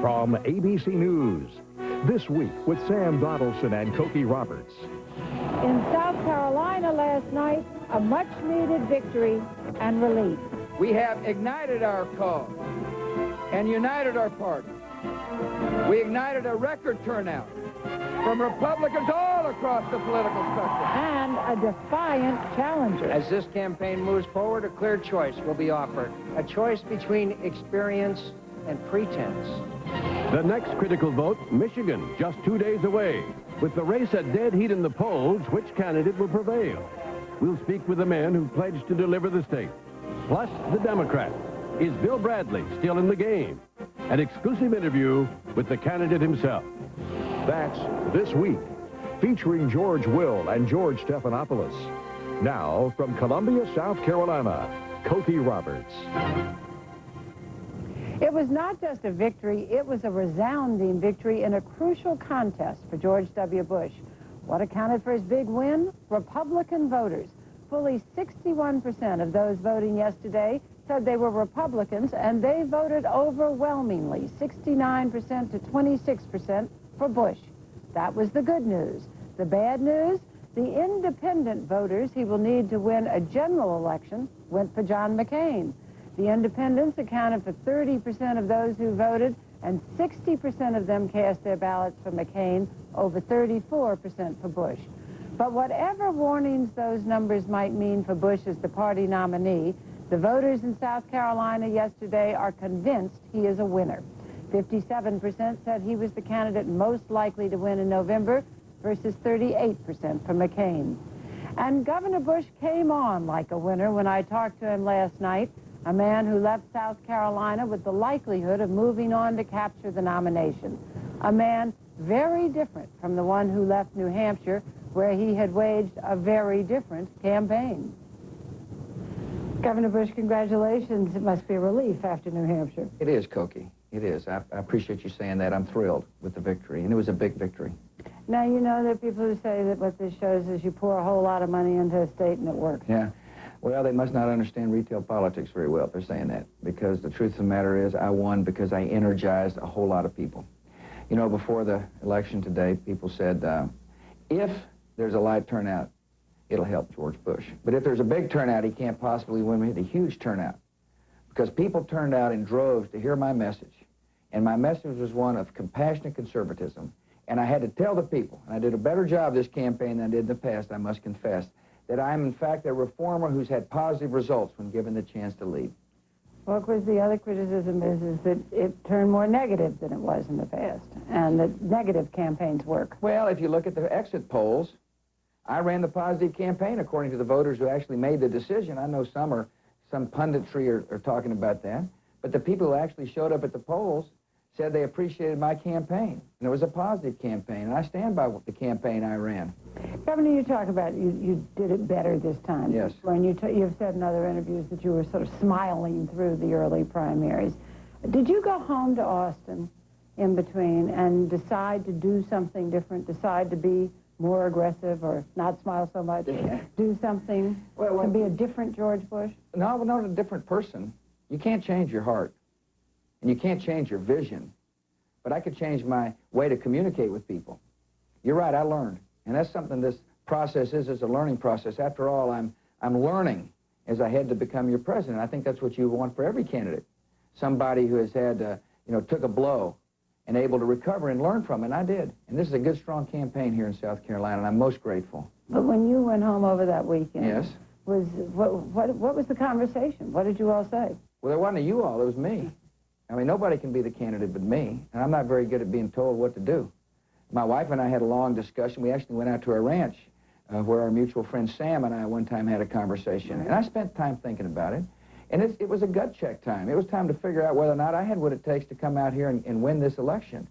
From ABC News, This Week with Sam Donaldson and Cokie Roberts. In South Carolina last night, a much-needed victory and relief. We have ignited our cause and united our party. We ignited a record turnout from Republicans all across the political spectrum. And a defiant challenger. As this campaign moves forward, a clear choice will be offered. A choice between experience and pretense. The next critical vote, Michigan, just 2 days away. With the race at dead heat in the polls, which candidate will prevail? We'll speak with the man who pledged to deliver the state. Plus, the Democrat. Is Bill Bradley still in the game? An exclusive interview with the candidate himself. That's This Week, featuring George Will and George Stephanopoulos. Now, from Columbia, South Carolina, Cokie Roberts. It was not just a victory, it was a resounding victory in a crucial contest for George W. Bush. What accounted for his big win? Republican voters. Fully 61% of those voting yesterday said they were Republicans, and they voted overwhelmingly, 69% to 26% for Bush. That was the good news. The bad news? The independent voters he will need to win a general election went for John McCain. The independents accounted for 30% of those who voted, and 60% of them cast their ballots for McCain, over 34% for Bush. But whatever warnings those numbers might mean for Bush as the party nominee, the voters in South Carolina yesterday are convinced he is a winner. 57% said he was the candidate most likely to win in November versus 38% for McCain. And Governor Bush came on like a winner when I talked to him last night, a man who left South Carolina with the likelihood of moving on to capture the nomination. A man very different from the one who left New Hampshire, where he had waged a very different campaign. Governor Bush, congratulations. It must be a relief after New Hampshire. It is, Cokie. It is. I appreciate you saying that. I'm thrilled with the victory, and it was a big victory. Now, you know there are people who say that what this shows is you pour a whole lot of money into a state and it works. Yeah. Well, they must not understand retail politics very well if they're saying that, because the truth of the matter is I won because I energized a whole lot of people. You know, before the election today, people said, if there's a light turnout, it'll help George Bush. But if there's a big turnout, he can't possibly win with a huge turnout, because people turned out in droves to hear my message. And my message was one of compassionate conservatism. And I had to tell the people, and I did a better job this campaign than I did in the past, I must confess, that I'm, in fact, a reformer who's had positive results when given the chance to lead. Well, of course, the other criticism is that it turned more negative than it was in the past, and that negative campaigns work. Well, if you look at the exit polls, I ran the positive campaign according to the voters who actually made the decision. I know some punditry are talking about that, but the people who actually showed up at the polls said they appreciated my campaign, and it was a positive campaign, and I stand by the campaign I ran. Governor, you talk about you did it better this time. Yes. And you've said in other interviews that you were sort of smiling through the early primaries. Did you go home to Austin in between and decide to do something different, decide to be more aggressive or not smile so much, do something to be a different George Bush? No, not a different person. You can't change your heart, and you can't change your vision, but I could change my way to communicate with people. You're right, I learned. And that's something this process is a learning process. After all, I'm learning as I head to become your president. I think that's what you want for every candidate. Somebody who has had, took a blow and able to recover and learn from it, and I did. And this is a good, strong campaign here in South Carolina, and I'm most grateful. But when you went home over that weekend, yes, what was the conversation? What did you all say? Well, there wasn't a you all, it was me. I mean, nobody can be the candidate but me, and I'm not very good at being told what to do. My wife and I had a long discussion. We actually went out to a ranch where our mutual friend Sam and I one time had a conversation. And I spent time thinking about it. And it was a gut check time. It was time to figure out whether or not I had what it takes to come out here and win this election.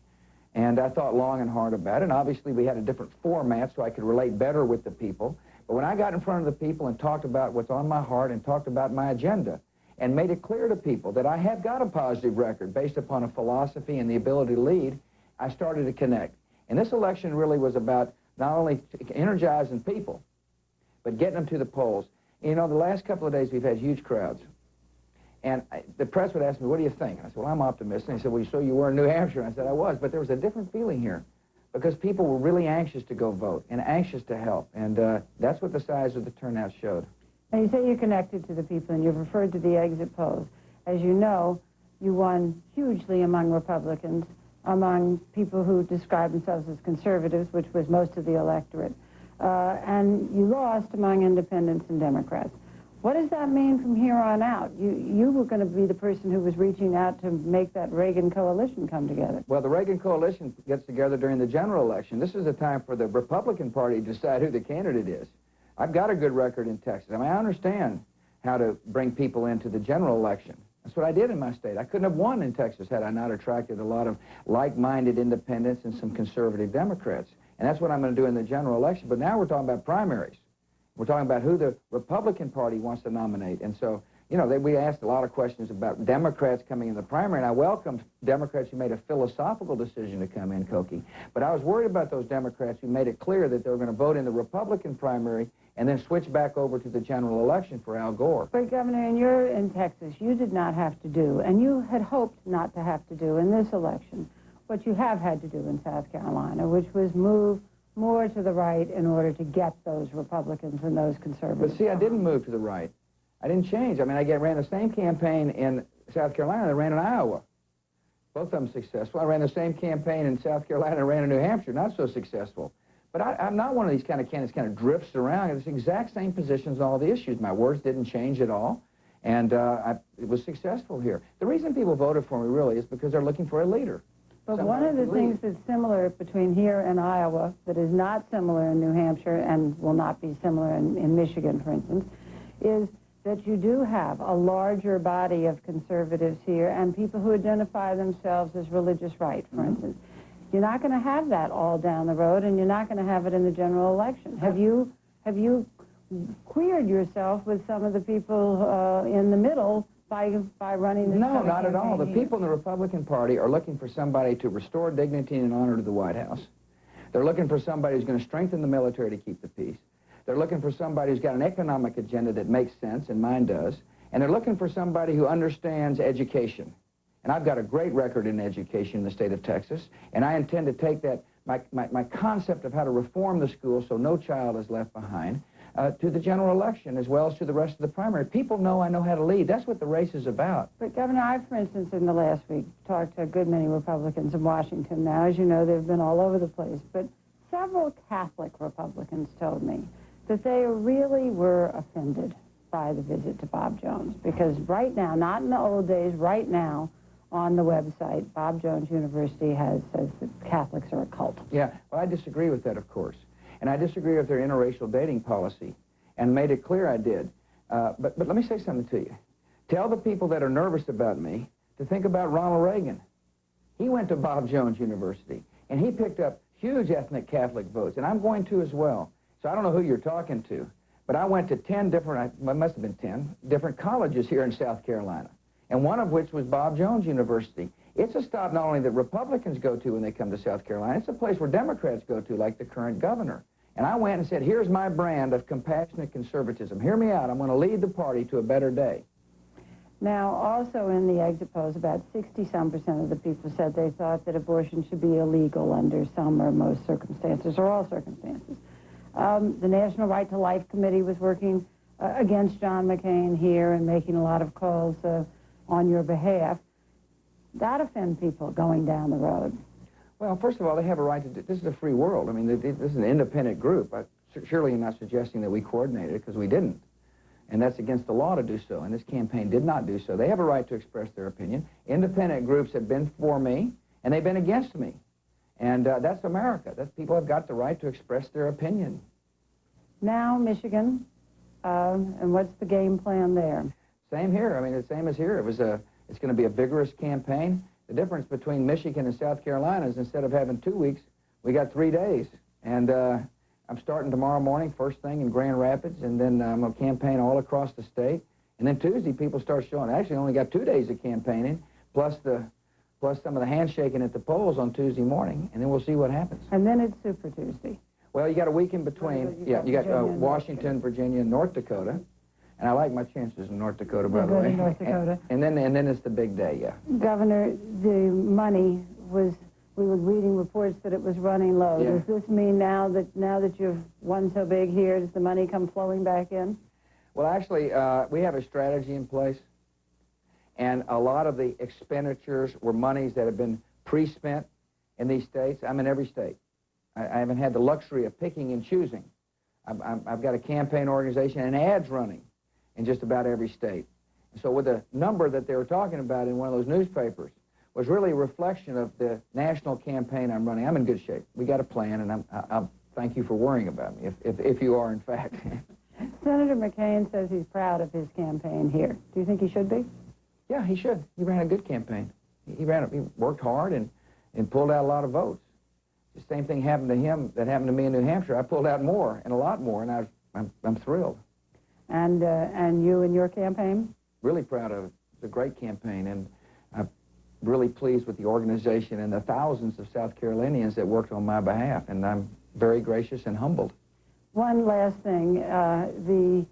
And I thought long and hard about it. And obviously we had a different format so I could relate better with the people. But when I got in front of the people and talked about what's on my heart and talked about my agenda and made it clear to people that I have got a positive record based upon a philosophy and the ability to lead, I started to connect. And this election really was about not only energizing people, but getting them to the polls. You know, the last couple of days we've had huge crowds. And the press would ask me, what do you think? And I said, well, I'm optimistic. And they said, well, so you were in New Hampshire? And I said, I was. But there was a different feeling here because people were really anxious to go vote and anxious to help. And that's what the size of the turnout showed. Now, you say you're connected to the people, and you've referred to the exit polls. As you know, you won hugely among Republicans, among people who describe themselves as conservatives, which was most of the electorate. And you lost among independents and Democrats. What does that mean from here on out? You were going to be the person who was reaching out to make that Reagan coalition come together. Well, the Reagan coalition gets together during the general election. This is a time for the Republican Party to decide who the candidate is. I've got a good record in Texas. I mean, I understand how to bring people into the general election. That's what I did in my state. I couldn't have won in Texas had I not attracted a lot of like-minded independents and some conservative Democrats. And that's what I'm going to do in the general election. But now we're talking about primaries. We're talking about who the Republican Party wants to nominate. And so, you know, we asked a lot of questions about Democrats coming in the primary, and I welcomed Democrats who made a philosophical decision to come in, Cokie. But I was worried about those Democrats who made it clear that they were going to vote in the Republican primary and then switch back over to the general election for Al Gore. But, Governor, and you're in Texas, you did not have to do, and you had hoped not to have to do in this election, what you have had to do in South Carolina, which was move more to the right in order to get those Republicans and those conservatives. But see, I didn't move to the right. I didn't change. I mean, I ran the same campaign in South Carolina that I ran in Iowa. Both of them successful. I ran the same campaign in South Carolina and ran in New Hampshire, not so successful. But I'm not one of these kind of candidates kind of drifts around. It's the exact same positions on all the issues. My words didn't change at all, and it was successful here. The reason people voted for me, really, is because they're looking for a leader. But one of the things that's similar between here and Iowa that is not similar in New Hampshire and will not be similar in Michigan, for instance, is that you do have a larger body of conservatives here and people who identify themselves as religious right, for instance. You're not going to have that all down the road, and you're not going to have it in the general election. Have you queered yourself with some of the people in the middle by running this? No, not at all. The people in the Republican Party are looking for somebody to restore dignity and honor to the White House. They're looking for somebody who's going to strengthen the military to keep the peace. They're looking for somebody who's got an economic agenda that makes sense, and mine does. And they're looking for somebody who understands education. And I've got a great record in education in the state of Texas, and I intend to take that, my concept of how to reform the school so no child is left behind, to the general election as well as to the rest of the primary. People know I know how to lead. That's what the race is about. But, Governor, I, for instance, in the last week, talked to a good many Republicans in Washington. Now, as you know, they've been all over the place. But several Catholic Republicans told me that they really were offended by the visit to Bob Jones. Because right now, not in the old days, right now, on the website, Bob Jones University says that Catholics are a cult. Yeah, well, I disagree with that, of course. And I disagree with their interracial dating policy, and made it clear I did. But let me say something to you. Tell the people that are nervous about me to think about Ronald Reagan. He went to Bob Jones University, and he picked up huge ethnic Catholic votes, and I'm going to as well. So I don't know who you're talking to, but I went to 10 different, it must have been 10, different colleges here in South Carolina, and one of which was Bob Jones University. It's a stop not only that Republicans go to when they come to South Carolina, it's a place where Democrats go to, like the current governor. And I went and said, here's my brand of compassionate conservatism. Hear me out. I'm going to lead the party to a better day. Now, also in the exit polls, about 60-some% of the people said they thought that abortion should be illegal under some or most circumstances, or all circumstances. The National Right to Life Committee was working against John McCain here and making a lot of calls on your behalf. That offend people going down the road? Well, first of all, they have a right to do. This is a free world. I mean, this is an independent group. Surely you're not suggesting that we coordinated it, because we didn't. And that's against the law to do so, and this campaign did not do so. They have a right to express their opinion. Independent groups have been for me, and they've been against me. And that's America. People have got the right to express their opinion. Now, Michigan, and what's the game plan there? Same here. I mean, the same as here. It's going to be a vigorous campaign. The difference between Michigan and South Carolina is instead of having 2 weeks, we got 3 days. And I'm starting tomorrow morning, first thing in Grand Rapids, and then I'm going to campaign all across the state. And then Tuesday, people start showing. Actually, I only got 2 days of campaigning, plus some of the handshaking at the polls on Tuesday morning, and then we'll see what happens. And then it's Super Tuesday. Well, you got a week in between. Yeah, you got Washington, Virginia, North Dakota. And I like my chances in North Dakota, by You're the good way. in North Dakota. And then it's the big day, yeah. Governor, the money was, we were reading reports that it was running low. Yeah. Does this mean now that you've won so big here, does the money come flowing back in? Well, actually, we have a strategy in place, and a lot of the expenditures were monies that have been pre-spent in these states. I'm in every state. I haven't had the luxury of picking and choosing. I've got a campaign organization and ads running in just about every state. So with the number that they were talking about in one of those newspapers was really a reflection of the national campaign I'm running. I'm in good shape. We got a plan, and I'll thank you for worrying about me, if you are, in fact. Senator McCain says he's proud of his campaign here. Do you think he should be? Yeah, he should. He ran a good campaign. He worked hard and pulled out a lot of votes. The same thing happened to him that happened to me in New Hampshire. I pulled out more, and a lot more, and I'm thrilled. And you and your campaign? Really proud of it. It's a great campaign, and I'm really pleased with the organization and the thousands of South Carolinians that worked on my behalf, and I'm very gracious and humbled. One last thing, the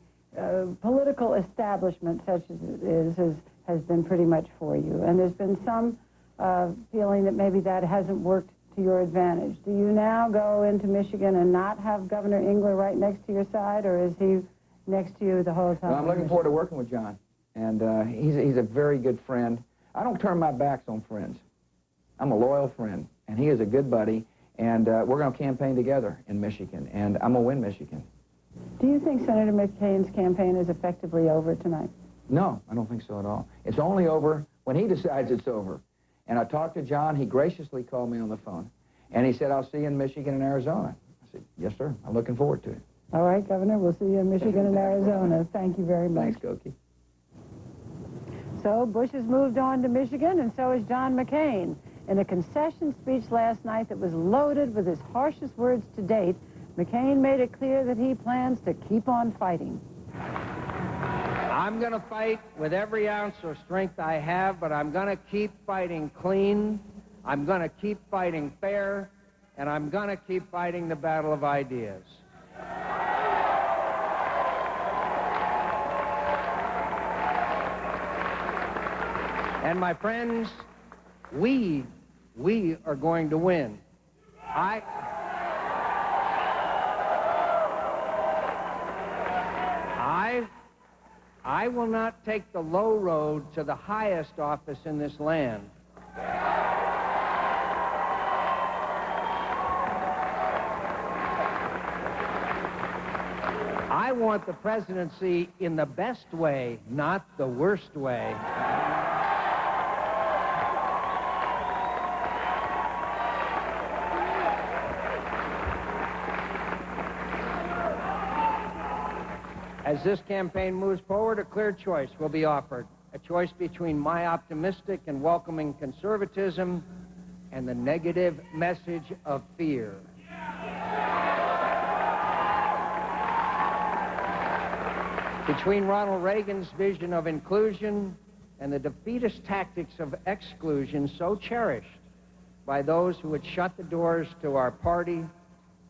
political establishment, such as it is, has been pretty much for you, and there's been some feeling that maybe that hasn't worked to your advantage. Do you now go into Michigan and not have Governor Engler right next to your side, or is he next to you the whole time? Well, I'm looking forward to working with John, and he's a very good friend. I don't turn my backs on friends. I'm a loyal friend, and he is a good buddy, and we're going to campaign together in Michigan, and I'm going to win Michigan. Do you think Senator McCain's campaign is effectively over tonight? No, I don't think so at all. It's only over when he decides it's over. And I talked to John. He graciously called me on the phone, and he said, I'll see you in Michigan and Arizona. I said, yes, sir. I'm looking forward to it. All right, Governor, we'll see you in Michigan and Arizona. Thank you very much. Thanks, Koki. So Bush has moved on to Michigan, and so has John McCain. In a concession speech last night that was loaded with his harshest words to date, McCain made it clear that he plans to keep on fighting. I'm going to fight with every ounce of strength I have, but I'm going to keep fighting clean. I'm going to keep fighting fair, and I'm going to keep fighting the battle of ideas. And my friends, we are going to win. I will not take the low road to the highest office in this land. I want the presidency in the best way, not the worst way. As this campaign moves forward, a clear choice will be offered. A choice between my optimistic and welcoming conservatism and the negative message of fear. Between Ronald Reagan's vision of inclusion and the defeatist tactics of exclusion so cherished by those who would shut the doors to our party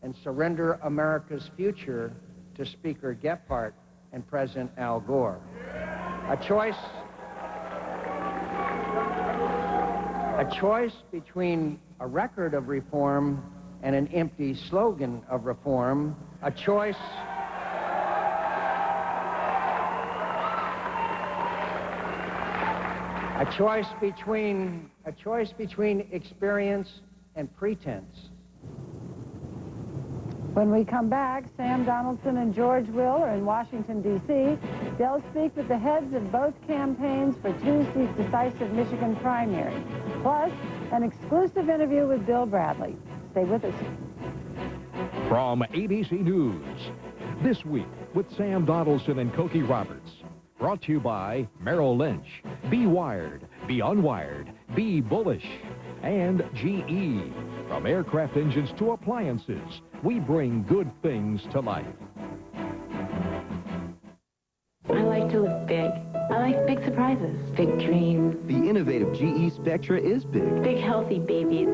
and surrender America's future to Speaker Gephardt and President Al Gore. A choice between a record of reform and an empty slogan of reform. A choice between experience and pretense. When we come back, Sam Donaldson and George Will are in Washington, D.C. They'll speak with the heads of both campaigns for Tuesday's decisive Michigan primary. Plus, an exclusive interview with Bill Bradley. Stay with us. From ABC News, This Week with Sam Donaldson and Koki Roberts. Brought to you by Merrill Lynch. Be wired, be unwired, be bullish. And GE. From aircraft engines to appliances, we bring good things to life. I like to live big. I like big surprises, big dreams. The innovative GE Spectra is big. Big healthy babies.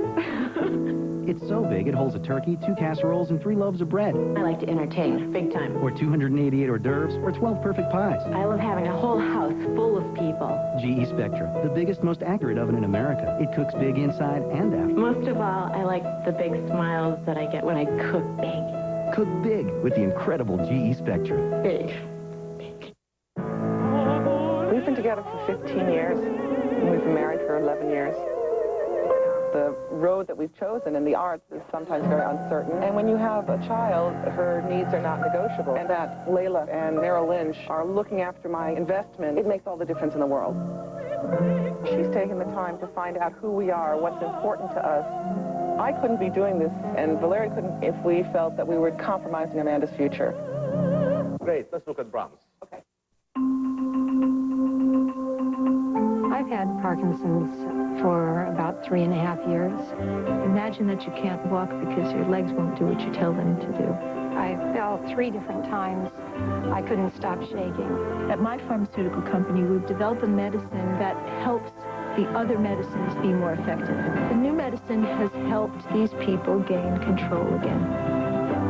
It's so big it holds a turkey, 2 casseroles, and 3 loaves of bread. I like to entertain, big time. Or 288 hors d'oeuvres, or 12 perfect pies. I love having a whole house full of people. GE Spectra, the biggest, most accurate oven in America. It cooks big inside and out. Most of all, I like the big smiles that I get when I cook big. Cook big with the incredible GE Spectra. Big. We've been together for 15 years, and we've been married for 11 years. The road that we've chosen in the arts is sometimes very uncertain. And when you have a child, her needs are not negotiable. And that Layla and Merrill Lynch are looking after my investment, it makes all the difference in the world. She's taken the time to find out who we are, what's important to us. I couldn't be doing this, and Valeria couldn't if we felt that we were compromising Amanda's future. Great, let's look at Brahms. Okay. I've had Parkinson's for about 3.5 years. Imagine that you can't walk because your legs won't do what you tell them to do. I fell 3 different times. I couldn't stop shaking. At my pharmaceutical company, we've developed a medicine that helps the other medicines be more effective. The new medicine has helped these people gain control again.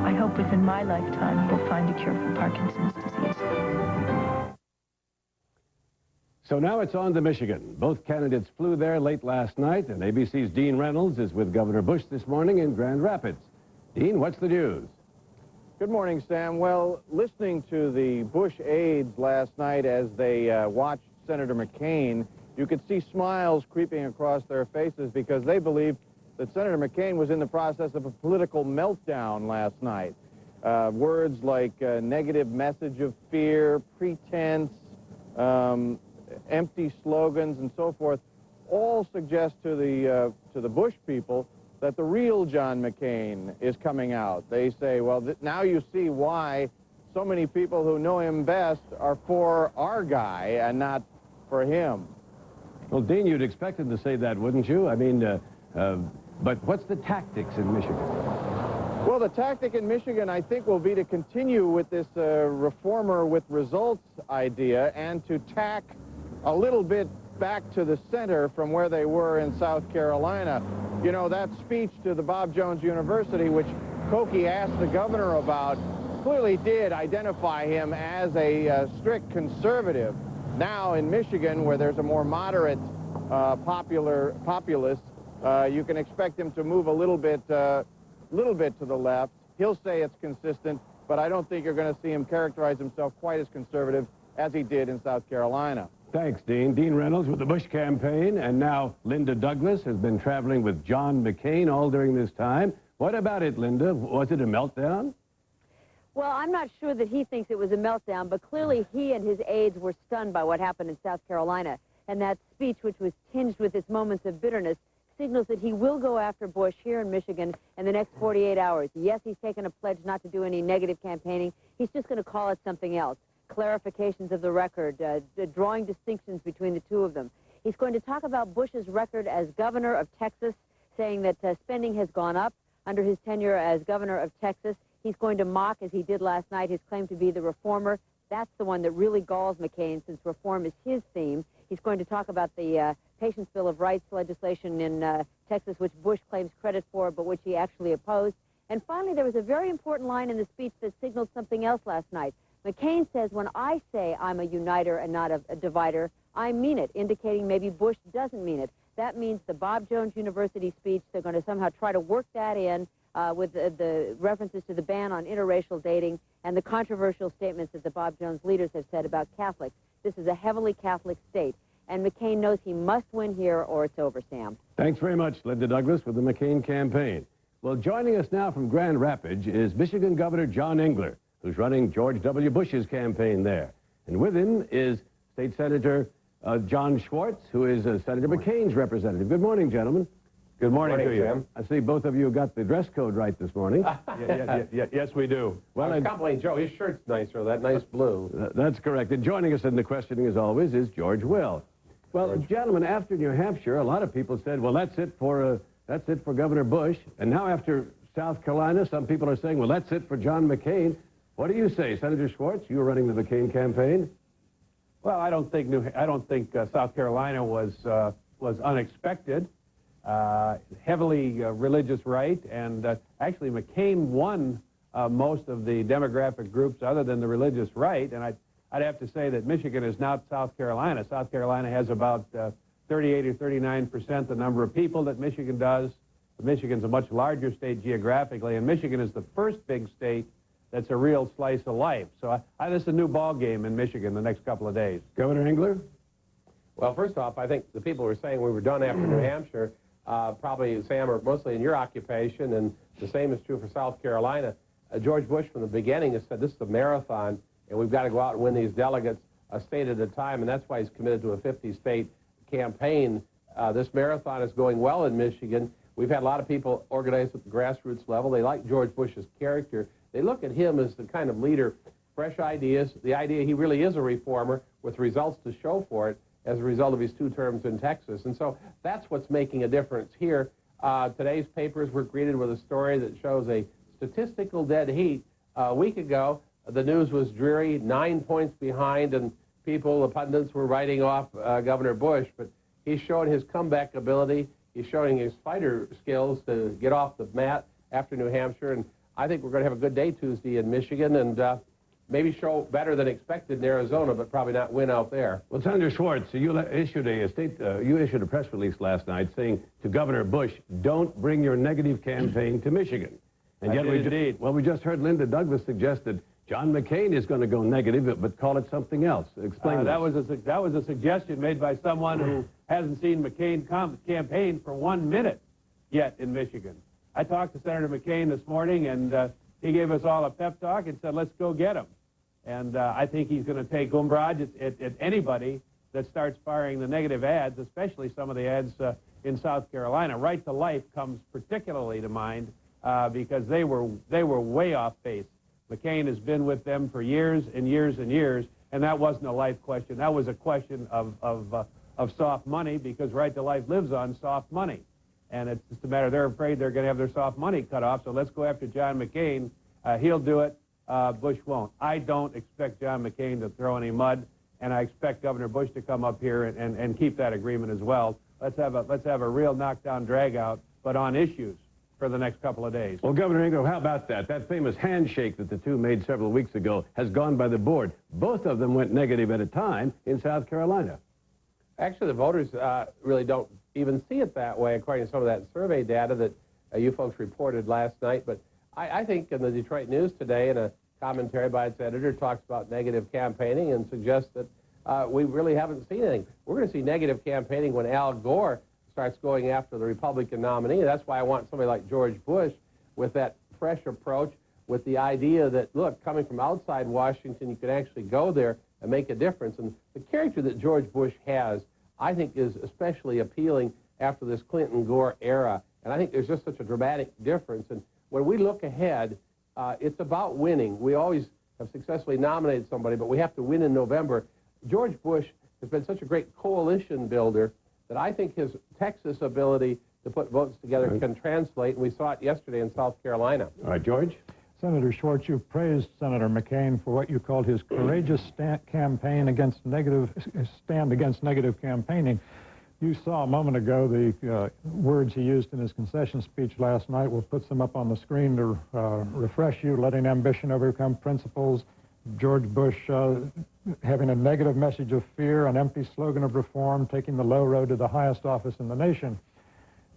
I hope within my lifetime we'll find a cure for Parkinson's disease. So now it's on to Michigan. Both candidates flew there late last night, and ABC's Dean Reynolds is with Governor Bush this morning in Grand Rapids. Dean, what's the news? Good morning, Sam. Well, listening to the Bush aides last night as they watched Senator McCain, you could see smiles creeping across their faces because they believed that Senator McCain was in the process of a political meltdown last night. Words like negative message of fear, pretense, empty slogans, and so forth, all suggest to the Bush people that the real John McCain is coming out. They say, well, now you see why so many people who know him best are for our guy and not for him. Well, Dean, you'd expect him to say that, wouldn't you? I mean, but what's the tactics in Michigan? Well, the tactic in Michigan, I think, will be to continue with this reformer with results idea and to tack a little bit back to the center from where they were in South Carolina. You know, that speech to the Bob Jones University, which Cokie asked the governor about, clearly did identify him as a strict conservative. Now in Michigan, where there's a more moderate populace, you can expect him to move a little bit to the left. He'll say it's consistent, but I don't think you're going to see him characterize himself quite as conservative as he did in South Carolina. Thanks, Dean. Dean Reynolds with the Bush campaign, and now Linda Douglas has been traveling with John McCain all during this time. What about it, Linda? Was it a meltdown? Well, I'm not sure that he thinks it was a meltdown, but clearly he and his aides were stunned by what happened in South Carolina. And that speech, which was tinged with its moments of bitterness, signals that he will go after Bush here in Michigan in the next 48 hours. Yes, he's taken a pledge not to do any negative campaigning. He's just going to call it something else. Clarifications of the record, drawing distinctions between the two of them. He's going to talk about Bush's record as governor of Texas, saying that spending has gone up under his tenure as governor of Texas. He's going to mock, as he did last night, his claim to be the reformer. That's the one that really galls McCain, since reform is his theme. He's going to talk about the Patients' Bill of Rights legislation in Texas, which Bush claims credit for, but which he actually opposed. And finally, there was a very important line in the speech that signaled something else last night. McCain says, when I say I'm a uniter and not a divider, I mean it, indicating maybe Bush doesn't mean it. That means the Bob Jones University speech, they're going to somehow try to work that in with the references to the ban on interracial dating and the controversial statements that the Bob Jones leaders have said about Catholics. This is a heavily Catholic state, and McCain knows he must win here or it's over, Sam. Thanks very much, Linda Douglas, with the McCain campaign. Well, joining us now from Grand Rapids is Michigan Governor John Engler, who's running George W. Bush's campaign there. And with him is State Senator John Schwartz, who is Senator McCain's representative. Good morning, gentlemen. Good morning to you. Sam. I see both of you got the dress code right this morning. Yes, we do. Well, I was complimenting Joe. His shirt's nicer, that nice blue. That's correct. And joining us in the questioning, as always, is George Will. Well, gentlemen, after New Hampshire, a lot of people said, well, that's it for Governor Bush. And now after South Carolina, some people are saying, well, that's it for John McCain. What do you say, Senator Schwartz? You were running the McCain campaign. Well, I don't think South Carolina was unexpected. heavily religious right, and actually McCain won most of the demographic groups other than the religious right, and I'd have to say that Michigan is not South Carolina. South Carolina has about 38 or 39% the number of people that Michigan does. Michigan's a much larger state geographically, and Michigan is the first big state that's a real slice of life. So this is a new ball game in Michigan the next couple of days. Governor Engler? Well, first off, I think the people were saying we were done after New Hampshire. Probably, Sam, are mostly in your occupation, and the same is true for South Carolina. George Bush, from the beginning, has said this is a marathon, and we've got to go out and win these delegates a state at a time, and that's why he's committed to a 50-state campaign. This marathon is going well in Michigan. We've had a lot of people organized at the grassroots level. They like George Bush's character. They look at him as the kind of leader, fresh ideas, the idea he really is a reformer with results to show for it as a result of his 2 terms in Texas. And so that's what's making a difference here. Today's papers were greeted with a story that shows a statistical dead heat. A week ago, the news was dreary, 9 points behind, and people, the pundits, were writing off Governor Bush. But he's showing his comeback ability. He's showing his fighter skills to get off the mat after New Hampshire. And I think we're going to have a good day Tuesday in Michigan, and maybe show better than expected in Arizona, but probably not win out there. Well, Senator Schwartz, you issued a press release last night saying to Governor Bush, don't bring your negative campaign to Michigan. And yet we just heard Linda Douglas suggest that John McCain is going to go negative, but call it something else. Explain that was a suggestion made by someone who hasn't seen McCain campaign for 1 minute yet in Michigan. I talked to Senator McCain this morning, and he gave us all a pep talk and said, let's go get him. And I think he's going to take umbrage at anybody that starts firing the negative ads, especially some of the ads in South Carolina. Right to Life comes particularly to mind because they were way off base. McCain has been with them for years and years and years, and that wasn't a life question. That was a question of soft money, because Right to Life lives on soft money. And it's just a matter, they're afraid they're going to have their soft money cut off, so let's go after John McCain. He'll do it. Bush won't. I don't expect John McCain to throw any mud, and I expect Governor Bush to come up here and keep that agreement as well. Let's have a real knockdown drag-out, but on issues for the next couple of days. Well, Governor Engler, how about that? That famous handshake that the two made several weeks ago has gone by the board. Both of them went negative at a time in South Carolina. Actually, the voters really don't even see it that way, according to some of that survey data that you folks reported last night. But I think in the Detroit News today, in a commentary by its editor, talks about negative campaigning and suggests that we really haven't seen anything. We're going to see negative campaigning when Al Gore starts going after the Republican nominee. That's why I want somebody like George Bush with that fresh approach, with the idea that, look, coming from outside Washington, you can actually go there and make a difference. And the character that George Bush has, I think, is especially appealing after this Clinton-Gore era. And I think there's just such a dramatic difference. And when we look ahead, it's about winning. We always have successfully nominated somebody, but we have to win in November. George Bush has been such a great coalition builder that I think his Texas ability to put votes together can translate, and we saw it yesterday in South Carolina. All right, George? Senator Schwartz, you praised Senator McCain for what you called his courageous stand against negative campaigning. You saw a moment ago the words he used in his concession speech last night. We'll put them up on the screen to refresh you: letting ambition overcome principles. George Bush having a negative message of fear, an empty slogan of reform, taking the low road to the highest office in the nation.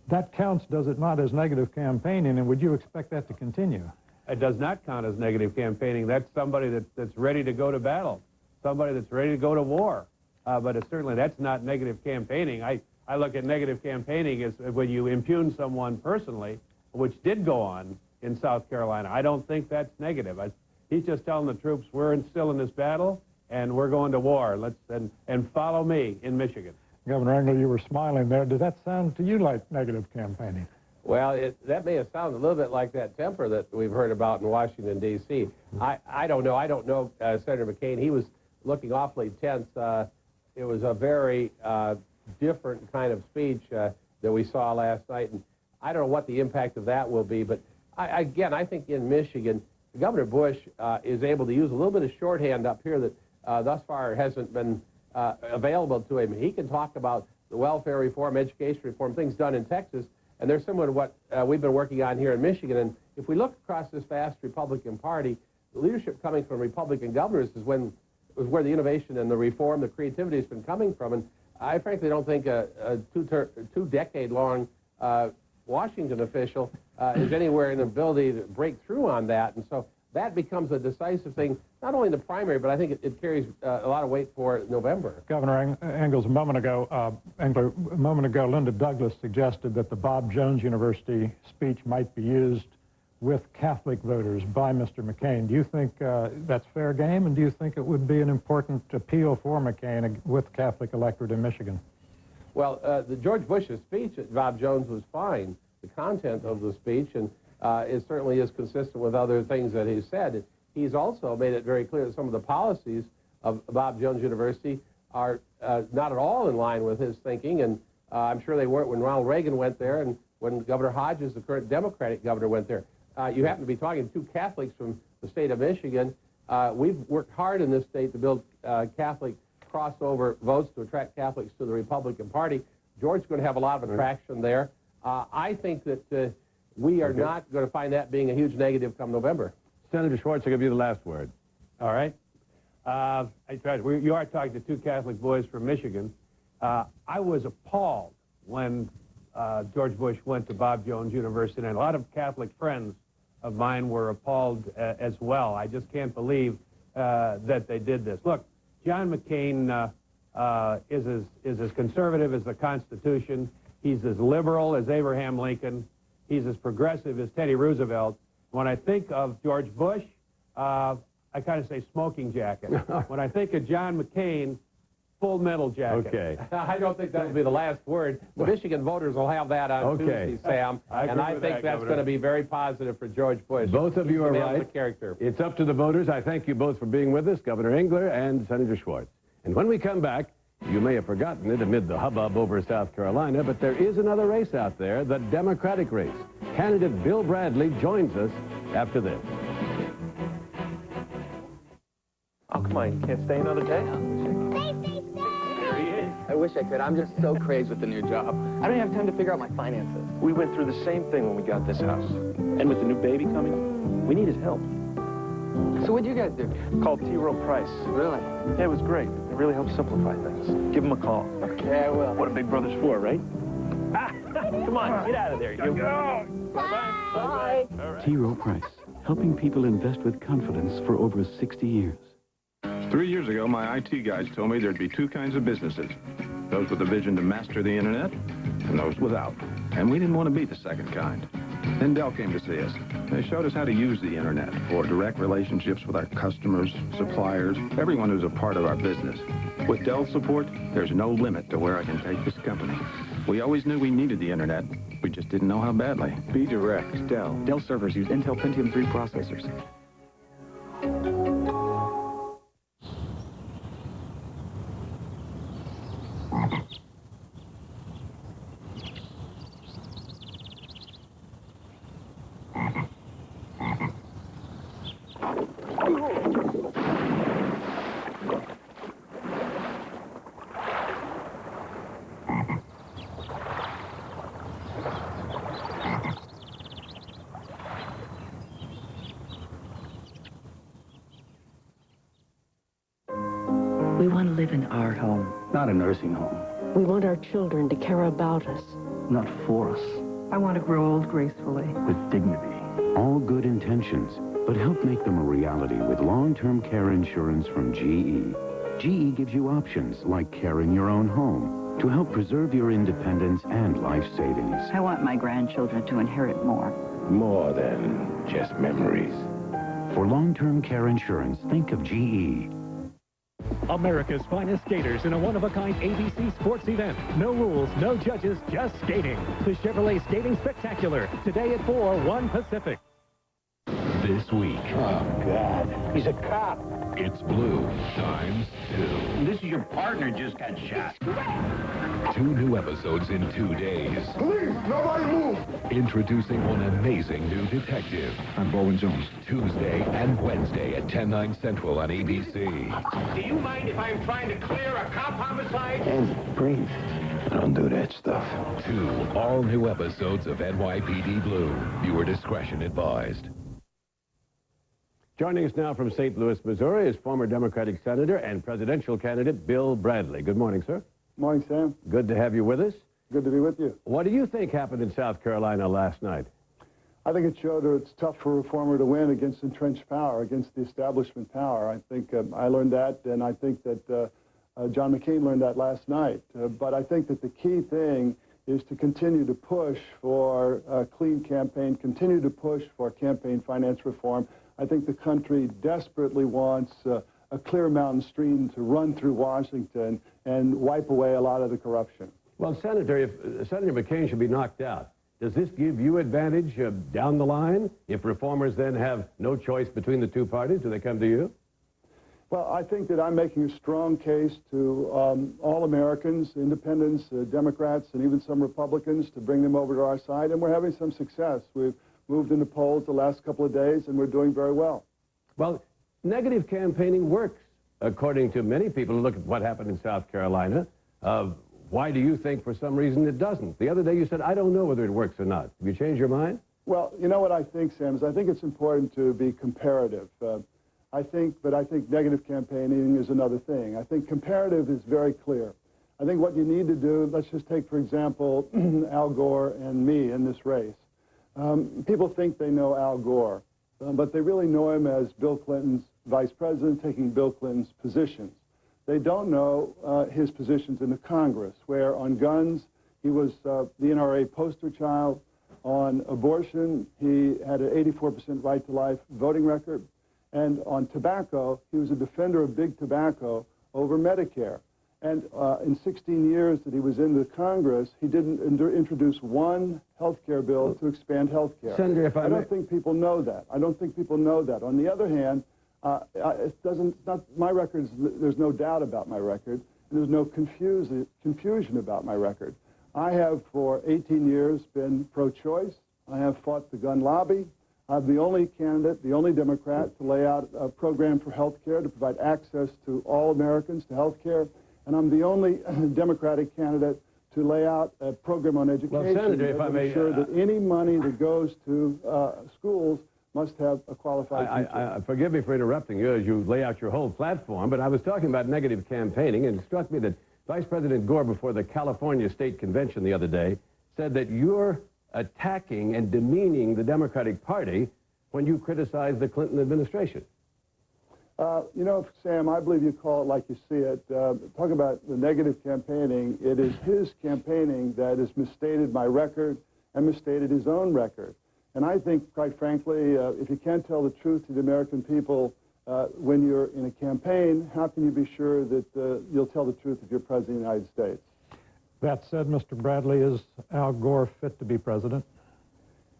That counts, does it not, as negative campaigning, and would you expect that to continue? It does not count as negative campaigning. That's somebody that's ready to go to battle, somebody that's ready to go to war. But certainly that's not negative campaigning. I look at negative campaigning as when you impugn someone personally, which did go on in South Carolina. I don't think that's negative. He's just telling the troops, we're still in this battle, and we're going to war. And follow me in Michigan. Governor Engler, you were smiling there. Did that sound to you like negative campaigning? Well, that may have sounded a little bit like that temper that we've heard about in Washington, D.C. I don't know. I don't know Senator McCain. He was looking awfully tense. It was a very different kind of speech that we saw last night. And I don't know what the impact of that will be. But, I think in Michigan, Governor Bush is able to use a little bit of shorthand up here that thus far hasn't been available to him. He can talk about the welfare reform, education reform, things done in Texas, and they're similar to what we've been working on here in Michigan. And if we look across this vast Republican Party, the leadership coming from Republican governors is where the innovation and the reform, the creativity has been coming from. And I frankly don't think a two-decade-long Washington official is anywhere in the ability to break through on that. And so that becomes a decisive thing, not only in the primary, but I think it carries a lot of weight for November. Governor Engels, a moment ago, Linda Douglas suggested that the Bob Jones University speech might be used with Catholic voters by Mr. McCain. Do you think that's fair game, and do you think it would be an important appeal for McCain with the Catholic electorate in Michigan? Well, the George Bush's speech at Bob Jones was fine. The content of the speech, and it certainly is consistent with other things that he's said. He's also made it very clear that some of the policies of Bob Jones University are not at all in line with his thinking, and I'm sure they weren't when Ronald Reagan went there and when Governor Hodges, the current Democratic governor, went there. You happen to be talking to two Catholics from the state of Michigan. We've worked hard in this state to build Catholic crossover votes to attract Catholics to the Republican Party. George's going to have a lot of attraction there. I think that we are not going to find that being a huge negative come November. Senator Schwartz, I'll give you the last word. All right. You are talking to two Catholic boys from Michigan. I was appalled when George Bush went to Bob Jones University, and a lot of Catholic friends of mine were appalled as well. I just can't believe that they did this. Look, John McCain is as conservative as the Constitution. He's as liberal as Abraham Lincoln. He's as progressive as Teddy Roosevelt. When I think of George Bush, I kind of say smoking jacket. When I think of John McCain, full metal jacket. Okay. I don't think that will be the last word. The Michigan voters will have that on Tuesday, Sam. And I think that's going to be very positive for George Bush. Both of you are right. Character. It's up to the voters. I thank you both for being with us, Governor Engler and Senator Schwartz. And when we come back, you may have forgotten it amid the hubbub over South Carolina, but there is another race out there, the Democratic race. Candidate Bill Bradley joins us after this. Oh, come on, you can't stay another day? I wish I could. I'm just so crazed with the new job. I don't have time to figure out my finances. We went through the same thing when we got this house. And with the new baby coming, we needed help. So what'd you guys do? Called T. Rowe Price. Really? Yeah, it was great. It really helped simplify things. Give him a call. Okay, I will. What a big brother's for, right? Come on, get out of there, you. Bye. Bye. T. Rowe Price, helping people invest with confidence for over 60 years. 3 years ago, my IT guys told me there'd be two kinds of businesses. Those with a vision to master the internet, and those without. And we didn't want to be the second kind. Then Dell came to see us. They showed us how to use the internet for direct relationships with our customers, suppliers, everyone who's a part of our business. With Dell's support, there's no limit to where I can take this company. We always knew we needed the internet. We just didn't know how badly. Be direct. Dell. Dell servers use Intel Pentium 3 processors. We want to live in our home, not a nursing home. We want our children to care about us, not for us. I want to grow old gracefully. With dignity. All good intentions, but help make them a reality with long-term care insurance from GE. GE gives you options like care in your own home to help preserve your independence and life savings. I want my grandchildren to inherit more. More than just memories. For long-term care insurance, think of GE. America's finest skaters in a one-of-a-kind ABC sports event. No rules, no judges, just skating. The Chevrolet Skating Spectacular. Today at 4, 1 Pacific. This week. Oh, God. He's a cop. It's Blue ×2. This is your partner just got shot. 2 new episodes in 2 days. Please, nobody move! Introducing one amazing new detective. I'm Bowen Jones. Tuesday and Wednesday at 10/9 Central on ABC. Do you mind if I'm trying to clear a cop homicide? And breathe. I don't do that stuff. 2 all-new episodes of NYPD Blue. Viewer discretion advised. Joining us now from St. Louis, Missouri, is former Democratic Senator and presidential candidate Bill Bradley. Good morning, sir. Morning, Sam. Good to have you with us. Good to be with you. What do you think happened in South Carolina last night? I think it showed that it's tough for a reformer to win against entrenched power, against the establishment power. I think I learned that, and I think that John McCain learned that last night. But I think that the key thing is to continue to push for a clean campaign, continue to push for campaign finance reform. I think the country desperately wants a clear mountain stream to run through Washington and wipe away a lot of the corruption. Well, Senator, if Senator McCain should be knocked out, does this give you advantage down the line? If reformers then have no choice between the two parties, do they come to you? Well, I think that I'm making a strong case to all Americans, independents, Democrats, and even some Republicans to bring them over to our side, and we're having some success. We've moved into polls the last couple of days, and we're doing very well. Well, negative campaigning works, according to many people who look at what happened in South Carolina. Why do you think, for some reason, it doesn't? The other day you said, I don't know whether it works or not. Have you changed your mind? Well, you know what I think, Sam, is I think it's important to be comparative. I think negative campaigning is another thing. I think comparative is very clear. I think what you need to do, let's just take, for example, Al Gore and me in this race. People think they know Al Gore, but they really know him as Bill Clinton's vice president, taking Bill Clinton's positions. They don't know his positions in the Congress, where on guns, he was the NRA poster child. On abortion, he had an 84% right to life voting record. And on tobacco, he was a defender of big tobacco over Medicare. And in 16 years that he was in the Congress, he didn't introduce one health care bill to expand health care. Senator, if I don't think people know that. I don't think people know that. On the other hand, my record, there's no doubt about my record, and there's no confusion about my record. I have, for 18 years, been pro-choice. I have fought the gun lobby. I'm the only candidate, the only Democrat to lay out a program for health care to provide access to all Americans to health care. And I'm the only Democratic candidate to lay out a program on education. Well, Senator, if I may... ensure that any money that goes to schools must have a qualified teacher. Forgive me for interrupting you as you lay out your whole platform, but I was talking about negative campaigning, and it struck me that Vice President Gore, before the California State Convention the other day, said that you're attacking and demeaning the Democratic Party when you criticize the Clinton administration. You know, Sam, I believe you call it like you see it. Talk about the negative campaigning. It is his campaigning that has misstated my record and misstated his own record. And I think, quite frankly, if you can't tell the truth to the American people when you're in a campaign, how can you be sure that you'll tell the truth if you're President of the United States? That said, Mr. Bradley, is Al Gore fit to be president?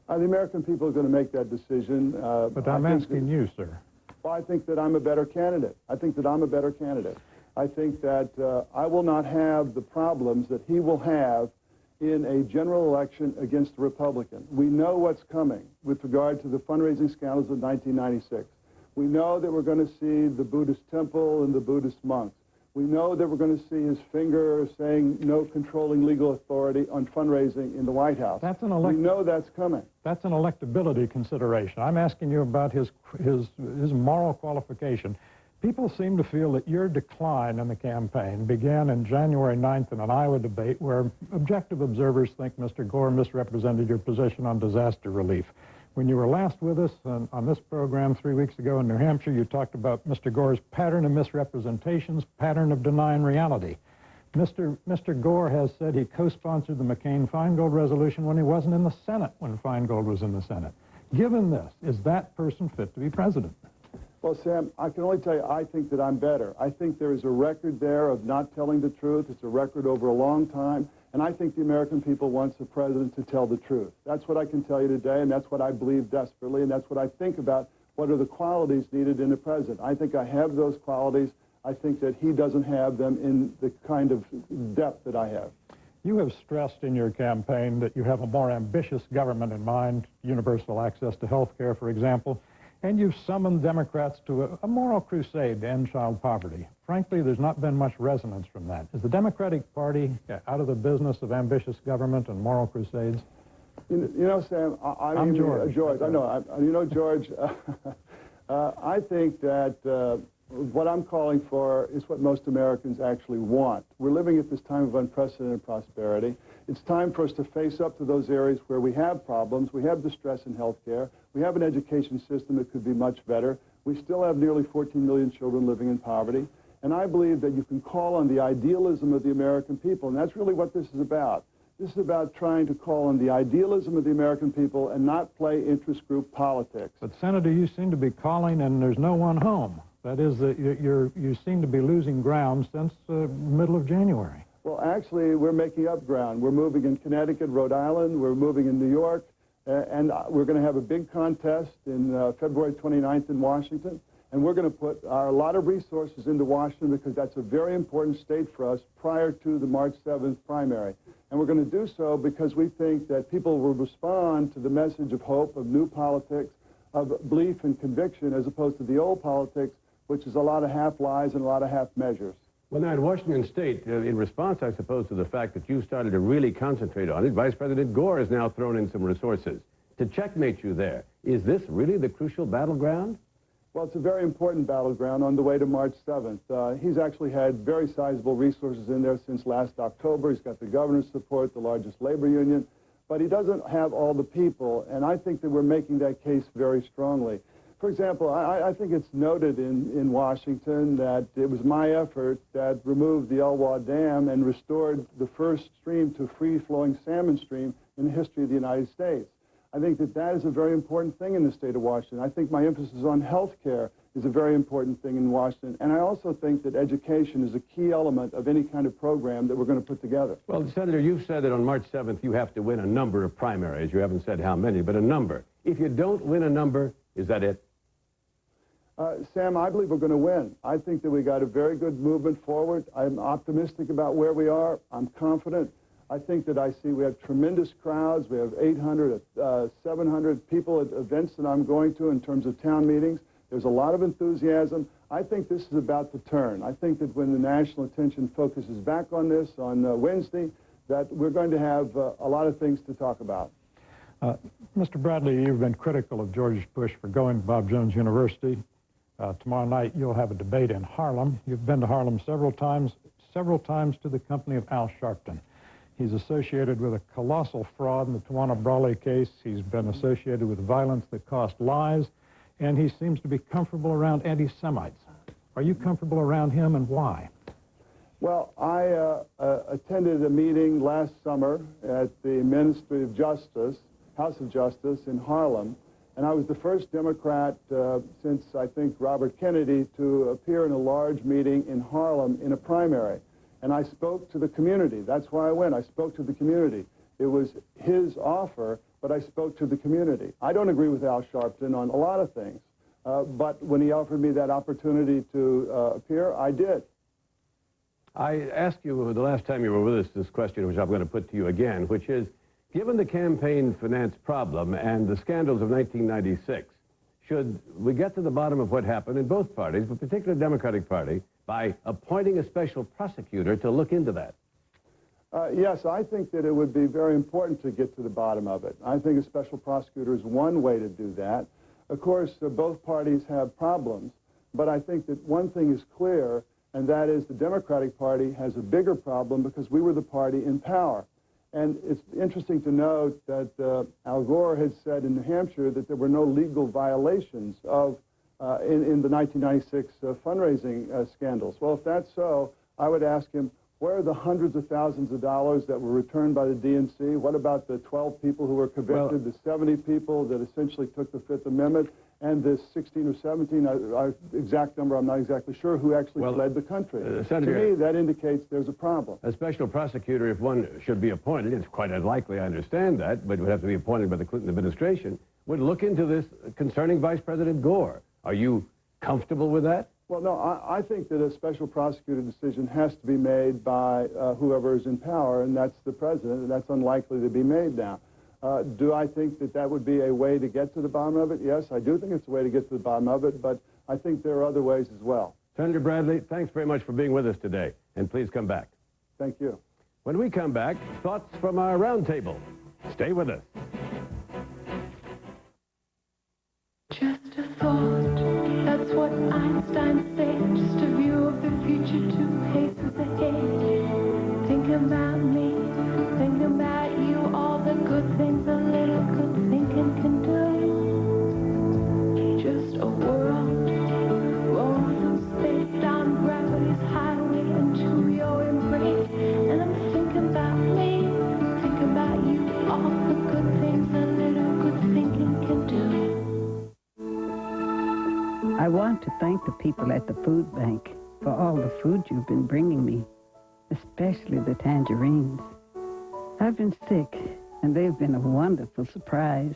The American people are going to make that decision. But I'm asking you, sir. Well, I think that I'm a better candidate. I think that I'm a better candidate. I think that I will not have the problems that he will have in a general election against the Republican. We know what's coming with regard to the fundraising scandals of 1996. We know that we're going to see the Buddhist temple and the Buddhist monks. We know that we're going to see his finger saying no controlling legal authority on fundraising in the White House. We know that's coming. That's an electability consideration. I'm asking you about his moral qualification. People seem to feel that your decline in the campaign began in January 9th in an Iowa debate where objective observers think Mr. Gore misrepresented your position on disaster relief. When you were last with us on this program 3 weeks ago in New Hampshire, you talked about Mr. Gore's pattern of misrepresentations, pattern of denying reality. Mr. Gore has said he co-sponsored the McCain-Feingold resolution when he wasn't in the Senate when Feingold was in the Senate. Given this, is that person fit to be president? Well, Sam, I can only tell you I think that I'm better. I think there is a record there of not telling the truth. It's a record over a long time. And I think the American people wants a president to tell the truth. That's what I can tell you today, and that's what I believe desperately, and that's what I think about what are the qualities needed in a president. I think I have those qualities. I think that he doesn't have them in the kind of depth that I have. You have stressed in your campaign that you have a more ambitious government in mind, universal access to health care, for example, and you've summoned Democrats to a moral crusade to end child poverty. Frankly, there's not been much resonance from that. Is the Democratic Party out of the business of ambitious government and moral crusades? You know, Sam, I'm George. George, I know. You know, George, I think that what I'm calling for is what most Americans actually want. We're living at this time of unprecedented prosperity. It's time for us to face up to those areas where we have problems. We have distress in health care. We have an education system that could be much better. We still have nearly 14 million children living in poverty. And I believe that you can call on the idealism of the American people, and that's really what this is about. This is about trying to call on the idealism of the American people and not play interest group politics. But, Senator, you seem to be calling and there's no one home. That is, that you seem to be losing ground since the middle of January. Well, actually, we're making up ground. We're moving in Connecticut, Rhode Island. We're moving in New York. And we're going to have a big contest in February 29th in Washington. And we're going to put a lot of resources into Washington because that's a very important state for us prior to the March 7th primary. And we're going to do so because we think that people will respond to the message of hope, of new politics, of belief and conviction, as opposed to the old politics, which is a lot of half lies and a lot of half measures. Well, now, in Washington State, in response, I suppose, to the fact that you started to really concentrate on it, Vice President Gore has now thrown in some resources to checkmate you there. Is this really the crucial battleground? Well, it's a very important battleground on the way to March 7th. He's actually had very sizable resources in there since last October. He's got the governor's support, the largest labor union, but he doesn't have all the people, and I think that we're making that case very strongly. For example, I think it's noted in Washington that it was my effort that removed the Elwha Dam and restored the first stream to free-flowing salmon stream in the history of the United States. I think that that is a very important thing in the state of Washington. I think my emphasis on health care is a very important thing in Washington. And I also think that education is a key element of any kind of program that we're going to put together. Well, Senator, you've said that on March 7th you have to win a number of primaries. You haven't said how many, but a number. If you don't win a number, is that it? Sam, I believe we're going to win. I think that we got a very good movement forward. I'm optimistic about where we are. I'm confident. I think that we have tremendous crowds. We have 800, 700 people at events that I'm going to in terms of town meetings. There's a lot of enthusiasm. I think this is about to turn. I think that when the national attention focuses back on this on Wednesday, that we're going to have a lot of things to talk about. Mr. Bradley, you've been critical of George Bush for going to Bob Jones University. Tomorrow night you'll have a debate in Harlem. You've been to Harlem several times to the company of Al Sharpton. He's associated with a colossal fraud in the Tawana Brawley case. He's been associated with violence that cost lives, and he seems to be comfortable around anti-Semites. Are you comfortable around him, and why? Well, I attended a meeting last summer at the Ministry of Justice, House of Justice in Harlem, and I was the first Democrat since, I think, Robert Kennedy to appear in a large meeting in Harlem in a primary. And I spoke to the community. That's why I went. I spoke to the community. It was his offer, but I spoke to the community. I don't agree with Al Sharpton on a lot of things, but when he offered me that opportunity to appear, I did. I asked you the last time you were with us this question, which I'm going to put to you again, which is, given the campaign finance problem and the scandals of 1996, should we get to the bottom of what happened in both parties, but particularly the Democratic Party, by appointing a special prosecutor to look into that? Yes, I think that it would be very important to get to the bottom of it. I think a special prosecutor is one way to do that. Of course, both parties have problems, but I think that one thing is clear, and that is the Democratic Party has a bigger problem because we were the party in power. And it's interesting to note that Al Gore had said in New Hampshire that there were no legal violations of in the 1996 fundraising scandals. Well, if that's so, I would ask him, where are the hundreds of thousands of dollars that were returned by the DNC? What about the 12 people who were convicted, the 70 people that essentially took the Fifth Amendment, and the 16 or 17, exact number I'm not exactly sure, who actually fled the country? Senator, to me, that indicates there's a problem. A special prosecutor, if one should be appointed, it's quite unlikely, I understand that, but would have to be appointed by the Clinton administration, would look into this concerning Vice President Gore. Are you comfortable with that? Well, no, I think that a special prosecutor decision has to be made by whoever is in power, and that's the president, and that's unlikely to be made now. Do I think that that would be a way to get to the bottom of it? Yes, I do think it's a way to get to the bottom of it, but I think there are other ways as well. Senator Bradley, thanks very much for being with us today, and please come back. Thank you. When we come back, thoughts from our roundtable. Stay with us. Just a thought, that's what Einstein said. Just a view of the future, 2 paces ahead. Think about me, think about you, all the good things a little good thinking can do. Just a world rolling through space down gravity's highway into your embrace. And I'm thinking about me, think about you, all the good things a little good thinking can do. I want to thank the people at the food bank for all the food you've been bringing me, especially the tangerines. I've been sick, and they've been a wonderful surprise.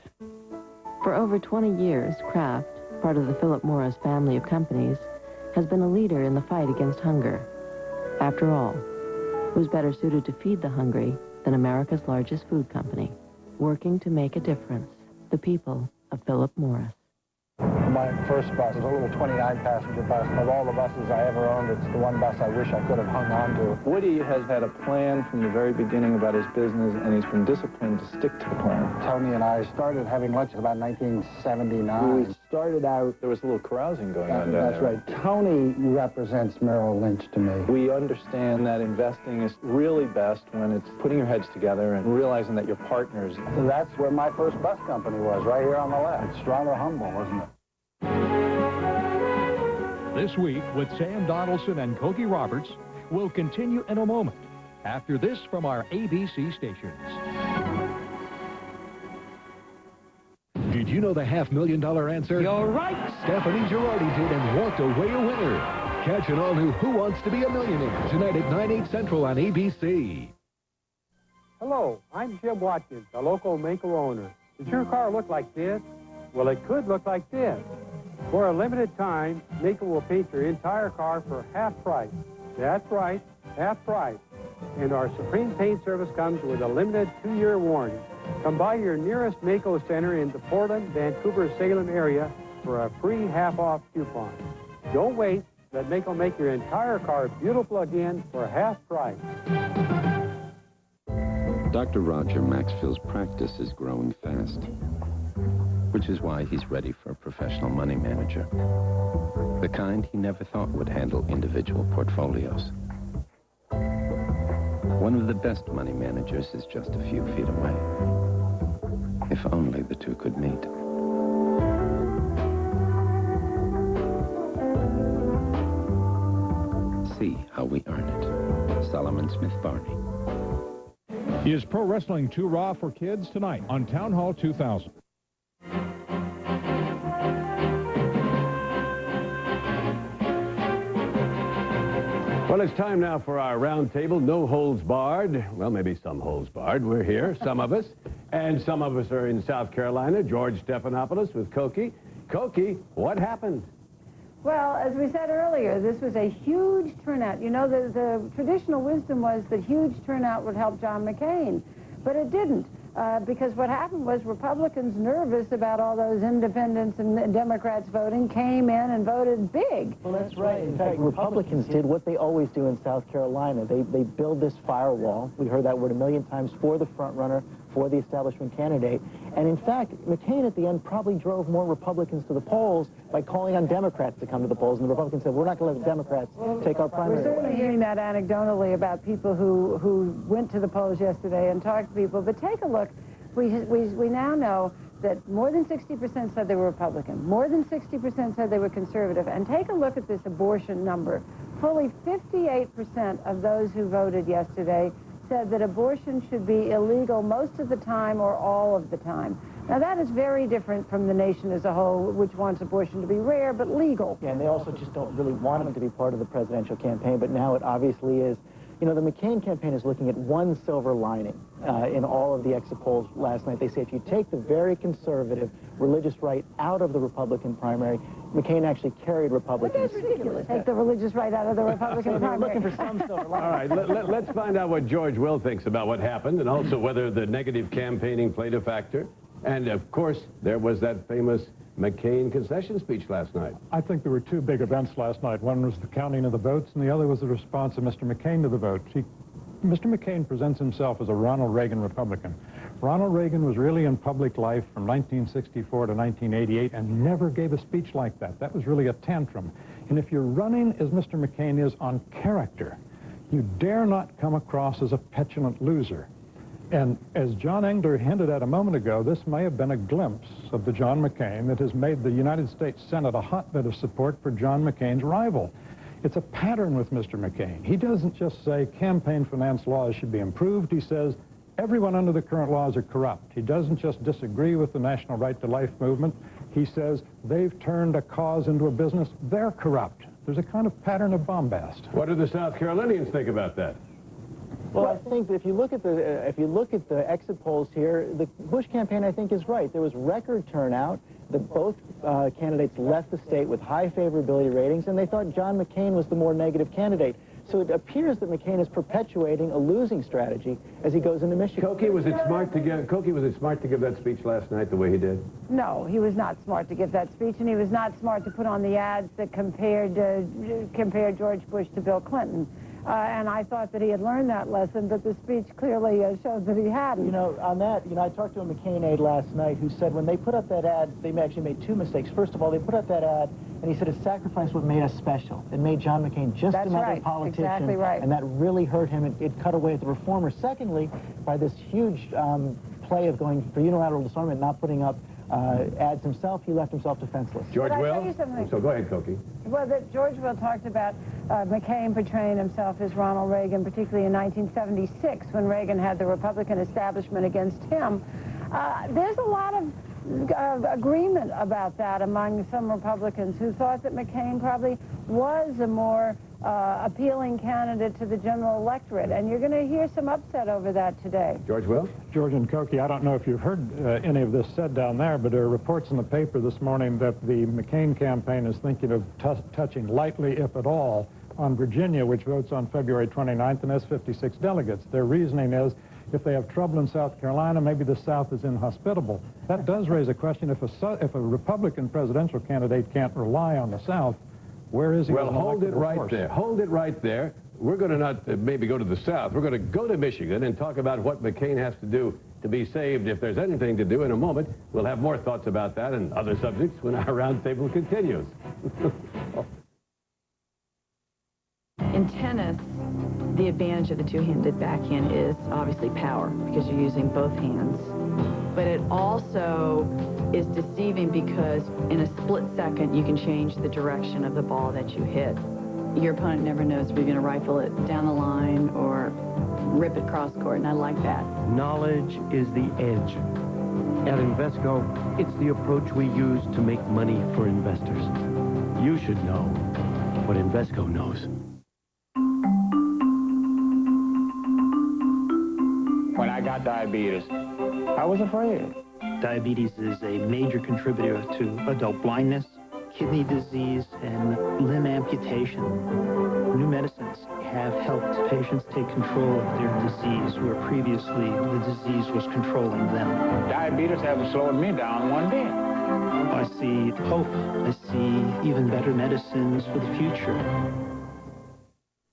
For over 20 years, Kraft, part of the Philip Morris family of companies, has been a leader in the fight against hunger. After all, who's better suited to feed the hungry than America's largest food company, working to make a difference? The people of Philip Morris. My first bus was a little 29-passenger bus. Of all the buses I ever owned, it's the one bus I wish I could have hung on to. Woody has had a plan from the very beginning about his business, and he's been disciplined to stick to the plan. Tony and I started having lunch in about 1979. We started out, there was a little carousing going on down That's there. right. Tony represents Merrill Lynch to me. We understand that investing is really best when it's putting your heads together and realizing that you're partners. So that's where my first bus company was, right here on the left. It's rather humble, wasn't it? This week with Sam Donaldson and Cokie Roberts will continue in a moment after this from our ABC stations. Did you know the $500,000 answer? You're right. Stephanie Girardi did and walked away a winner. Catch an all-new Who Wants to Be a Millionaire tonight at 9, 8 Central on ABC. Hello, I'm Jim Watkins, a local Mako owner. Does your car look like this? Well, it could look like this. For a limited time, Mako will paint your entire car for half price. That's right, half price. And our Supreme Paint Service comes with a limited 2-year warranty. Come by your nearest Mako center in the Portland, Vancouver, Salem area for a free half-off coupon. Don't wait. Let Mako make your entire car beautiful again for half price. Dr. Roger Maxfield's practice is growing fast, which is why he's ready for a professional money manager. The kind he never thought would handle individual portfolios. One of the best money managers is just a few feet away. If only the two could meet. See how we earn it. Solomon Smith Barney. Is Pro Wrestling Too Raw for Kids tonight on Town Hall 2000? Well, it's time now for our round table. No holds barred. Well, maybe some holds barred. We're here, some of us. And some of us are in South Carolina. George Stephanopoulos with Cokie. Cokie, what happened? Well, as we said earlier, this was a huge turnout. You know, the traditional wisdom was that huge turnout would help John McCain, but it didn't. Because what happened was Republicans, nervous about all those independents and Democrats voting, came in and voted big. Well, that's right. In fact, Republicans did what they always do in South Carolina. They build this firewall. We heard that word a million times for the front runner, for the establishment candidate. And in fact, McCain at the end probably drove more Republicans to the polls by calling on Democrats to come to the polls. And the Republicans said, we're not going to let the Democrats take our primary. We're certainly hearing that anecdotally about people who went to the polls yesterday and talked to people. But take a look. We now know that more than 60% said they were Republican. More than 60% said they were conservative. And take a look at this abortion number. Fully 58% of those who voted yesterday said that abortion should be illegal most of the time or all of the time. Now, that is very different from the nation as a whole, which wants abortion to be rare but legal. Yeah, and they also just don't really want him to be part of the presidential campaign, but now it obviously is. You know, the McCain campaign is looking at one silver lining in all of the exit polls last night. They say if you take the very conservative religious right out of the Republican primary, McCain actually carried Republicans. That's ridiculous. Take the religious right out of the Republican primary. Looking for some silver lining. All right, let's find out what George Will thinks about what happened, and also whether the negative campaigning played a factor. And, of course, there was that famous McCain concession speech last night. I think there were two big events last night. One was the counting of the votes, and the other was the response of Mr. McCain to the vote. Mr. McCain presents himself as a Ronald Reagan Republican. Ronald Reagan was really in public life from 1964 to 1988 and never gave a speech like that. That was really a tantrum. And if you're running, as Mr. McCain is, on character, you dare not come across as a petulant loser. And as John Engler hinted at a moment ago, this may have been a glimpse of the John McCain that has made the United States Senate a hotbed of support for John McCain's rival. It's a pattern with Mr. McCain. He doesn't just say campaign finance laws should be improved. He says everyone under the current laws are corrupt. He doesn't just disagree with the National Right to Life movement. He says they've turned a cause into a business. They're corrupt. There's a kind of pattern of bombast. What do the South Carolinians think about that? Well, I think that if you look at the exit polls here, the Bush campaign, I think, is right. There was record turnout. Both candidates left the state with high favorability ratings, and they thought John McCain was the more negative candidate. So it appears that McCain is perpetuating a losing strategy as he goes into Michigan. Cokie, was it smart to give that speech last night the way he did? No, he was not smart to give that speech, and he was not smart to put on the ads that compared George Bush to Bill Clinton. And I thought that he had learned that lesson, but the speech clearly shows that he hadn't. You know, on that, I talked to a McCain aide last night who said when they put up that ad, they actually made two mistakes. First of all, they put up that ad, and he said it sacrificed what made us special. It made John McCain just another politician. Exactly right. And that really hurt him. It cut away at the reformer. Secondly, by this huge play of going for unilateral disarmament, not putting up ads himself, he left himself defenseless. George Will? So go ahead, Cokie. Well, George Will talked about McCain portraying himself as Ronald Reagan, particularly in 1976 when Reagan had the Republican establishment against him. There's a lot of agreement about that among some Republicans who thought that McCain probably was a more appealing candidate to the general electorate, and you're going to hear some upset over that today. George Will? George and Cokie, I don't know if you've heard any of this said down there, but there are reports in the paper this morning that the McCain campaign is thinking of touching lightly, if at all, on Virginia, which votes on February 29th and has 56 delegates. Their reasoning is if they have trouble in South Carolina, maybe the South is inhospitable. That does raise a question. If a Republican presidential candidate can't rely on the South, where is he? Well, hold it right there. Hold it right there. We're going to not maybe go to the South. We're going to go to Michigan and talk about what McCain has to do to be saved, if there's anything to do. In a moment, we'll have more thoughts about that and other subjects when our roundtable continues. In tennis, the advantage of the two-handed backhand is obviously power, because you're using both hands. But it also is deceiving because in a split second, you can change the direction of the ball that you hit. Your opponent never knows if you're going to rifle it down the line or rip it cross court, and I like that. Knowledge is the edge. At Invesco, it's the approach we use to make money for investors. You should know what Invesco knows. When I got diabetes, I was afraid. Diabetes is a major contributor to adult blindness, kidney disease, and limb amputation. New medicines have helped patients take control of their disease, where previously the disease was controlling them. Diabetes hasn't slowed me down one bit. I see hope. I see even better medicines for the future.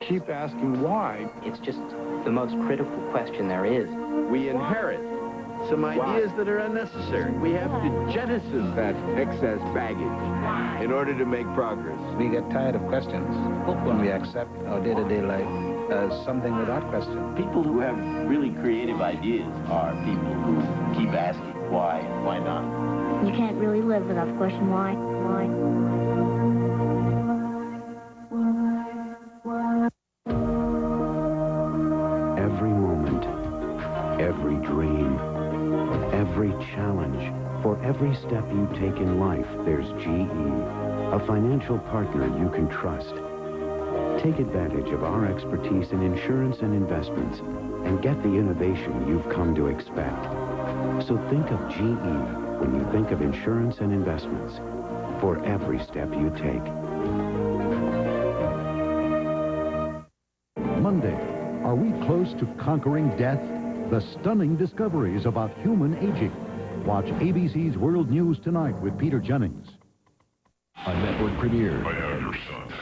Keep asking why. It's just the most critical question there is. We inherit some ideas that are unnecessary. We have to jettison that excess baggage in order to make progress. We get tired of questions when we accept our day-to-day life as something without question. People who have really creative ideas are people who keep asking why and why not. You can't really live without the question why. Every moment, every dream, every challenge, for every step you take in life, there's GE, a financial partner you can trust. Take advantage of our expertise in insurance and investments and get the innovation you've come to expect. So think of GE when you think of insurance and investments for every step you take. Monday, are we close to conquering death? The stunning discoveries about human aging. Watch ABC's World News Tonight with Peter Jennings. A network premiere. I am your son.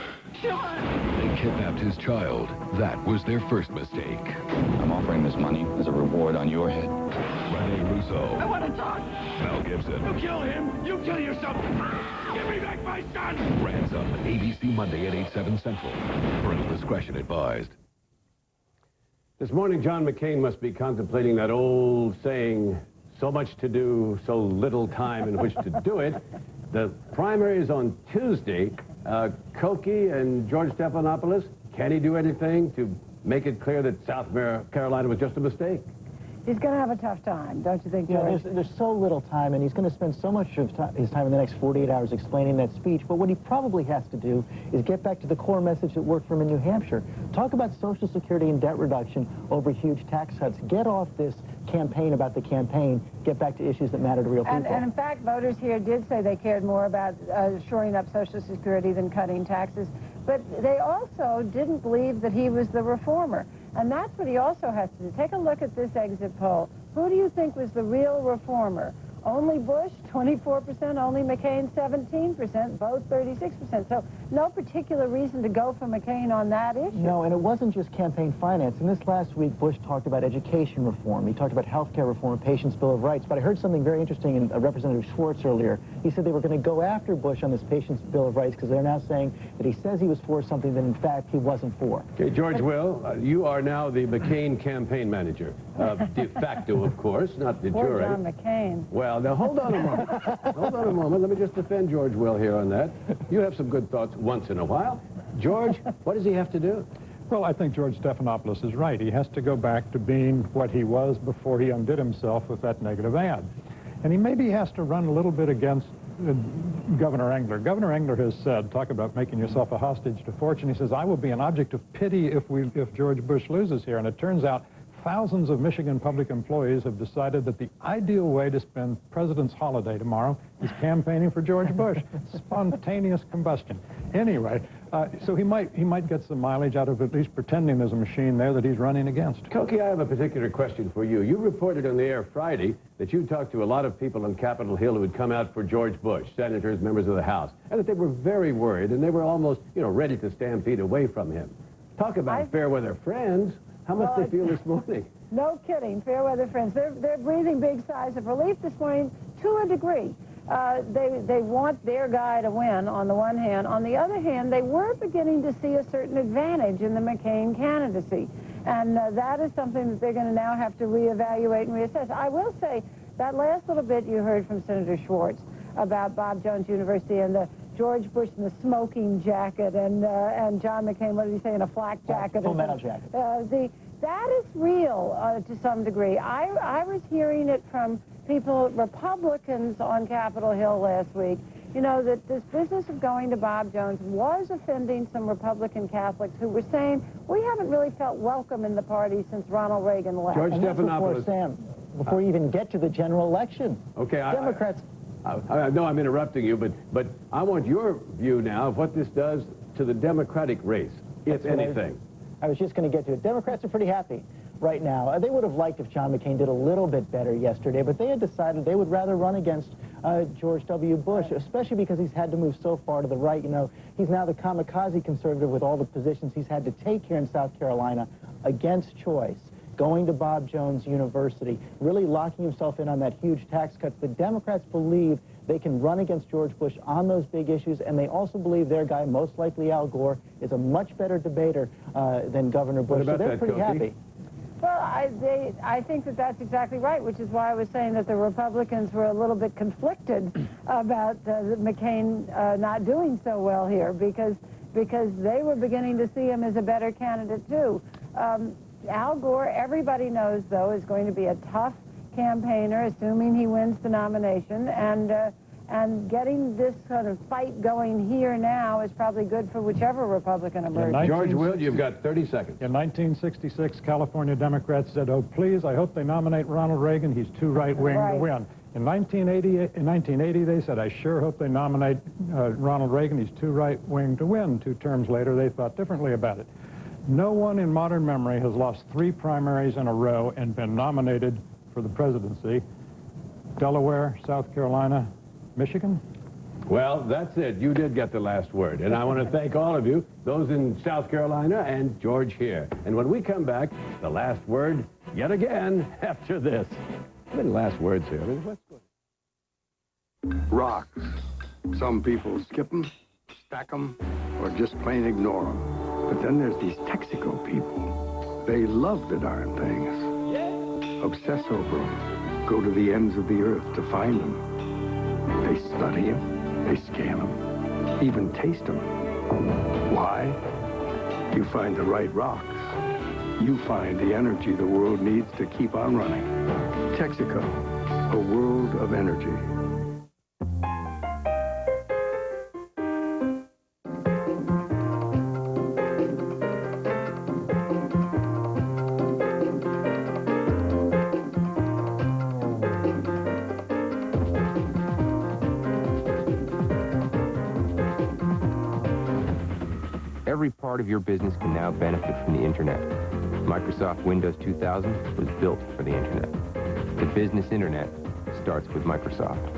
They kidnapped his child. That was their first mistake. I'm offering this money as a reward on your head. Rene Russo. I want to talk. Mel Gibson. You kill him. You kill yourself. Give me back my son. Ransom. ABC Monday at 8/7 Central. Parental discretion advised. This morning, John McCain must be contemplating that old saying, so much to do, so little time in which to do it. The primary is on Tuesday. Koki and George Stephanopoulos, can he do anything to make it clear that South Carolina was just a mistake? He's going to have a tough time, don't you think, George? Yeah, there's so little time, and he's going to spend so much of his time in the next 48 hours explaining that speech. But what he probably has to do is get back to the core message that worked for him in New Hampshire. Talk about Social Security and debt reduction over huge tax cuts. Get off this campaign about the campaign. Get back to issues that matter to real people. And in fact, voters here did say they cared more about shoring up Social Security than cutting taxes. But they also didn't believe that he was the reformer. And that's what he also has to do. Take a look at this exit poll. Who do you think was the real reformer? Only Bush, 24%, only McCain, 17%, both 36%. So no particular reason to go for McCain on that issue. No, and it wasn't just campaign finance. In this last week, Bush talked about education reform. He talked about health care reform and Patients' Bill of Rights. But I heard something very interesting in Representative Schwartz earlier. He said they were going to go after Bush on this Patients' Bill of Rights because they're now saying that he says he was for something that, in fact, he wasn't for. Okay, George Will, you are now the McCain campaign manager. De facto, of course, not de Poor jure. John McCain. Well, now hold on a moment. Hold on a moment. Let me just defend George Will here on that. You have some good thoughts once in a while. George, what does he have to do? Well, I think George Stephanopoulos is right. He has to go back to being what he was before he undid himself with that negative ad. And he maybe has to run a little bit against Governor Engler. Governor Engler has said, talk about making yourself a hostage to fortune. He says, I will be an object of pity if George Bush loses here. And it turns out thousands of Michigan public employees have decided that the ideal way to spend President's holiday tomorrow is campaigning for George Bush. Spontaneous combustion. Anyway, so he might get some mileage out of at least pretending there's a machine there that he's running against. Koki, I have a particular question for you. You reported on the air Friday that you talked to a lot of people on Capitol Hill who had come out for George Bush, senators, members of the House, and that they were very worried and they were almost, ready to stampede away from him. Talk about fair weather friends. How must they feel this morning? No kidding, fair weather friends. They're breathing big sighs of relief this morning to a degree. They want their guy to win on the one hand. On the other hand, they were beginning to see a certain advantage in the McCain candidacy. And that is something that they're going to now have to reevaluate and reassess. I will say that last little bit you heard from Senator Schwartz about Bob Jones University and the George Bush in the smoking jacket and John McCain, what did he say, in a flak jacket? Full metal jacket. That is real to some degree. I was hearing it from people, Republicans on Capitol Hill last week, that this business of going to Bob Jones was offending some Republican Catholics who were saying, we haven't really felt welcome in the party since Ronald Reagan left. George Stephanopoulos. Before you even get to the general election. Okay, Democrats... I know I'm interrupting you, but I want your view now of what this does to the Democratic race, if anything. I was just going to get to it. Democrats are pretty happy right now. They would have liked if John McCain did a little bit better yesterday, but they had decided they would rather run against George W. Bush, especially because he's had to move so far to the right. He's now the kamikaze conservative with all the positions he's had to take here in South Carolina against choice, going to Bob Jones University, really locking himself in on that huge tax cuts. The Democrats believe they can run against George Bush on those big issues, and they also believe their guy, most likely Al Gore, is a much better debater than Governor Bush. What about so they're pretty happy. Well, I think that that's exactly right, which is why I was saying that the Republicans were a little bit conflicted about McCain not doing so well here, because they were beginning to see him as a better candidate, too. Al Gore, everybody knows, though, is going to be a tough campaigner, assuming he wins the nomination, and And getting this sort of fight going here now is probably good for whichever Republican emerges. George Will, you've got 30 seconds. In 1966, California Democrats said, oh, please, I hope they nominate Ronald Reagan. He's too right-wing to win. In 1980, they said, I sure hope they nominate Ronald Reagan. He's too right-wing to win. 2 terms later, they thought differently about it. No one in modern memory has lost 3 primaries in a row and been nominated for the presidency. Delaware, South Carolina, Michigan? Well, that's it. You did get the last word. And I want to thank all of you, those in South Carolina and George here. And when we come back, the last word yet again after this. How many last words here? Let's go. Rocks. Some people skip them, stack them, or just plain ignore them. But then there's these Texaco people. They love the darn things. Yeah. Obsess over them. Go to the ends of the earth to find them. They study them, they scan them, even taste them. Why? You find the right rocks. You find the energy the world needs to keep on running. Texaco, a world of energy. Every part of your business can now benefit from the Internet. Microsoft Windows 2000 was built for the Internet. The business Internet starts with Microsoft.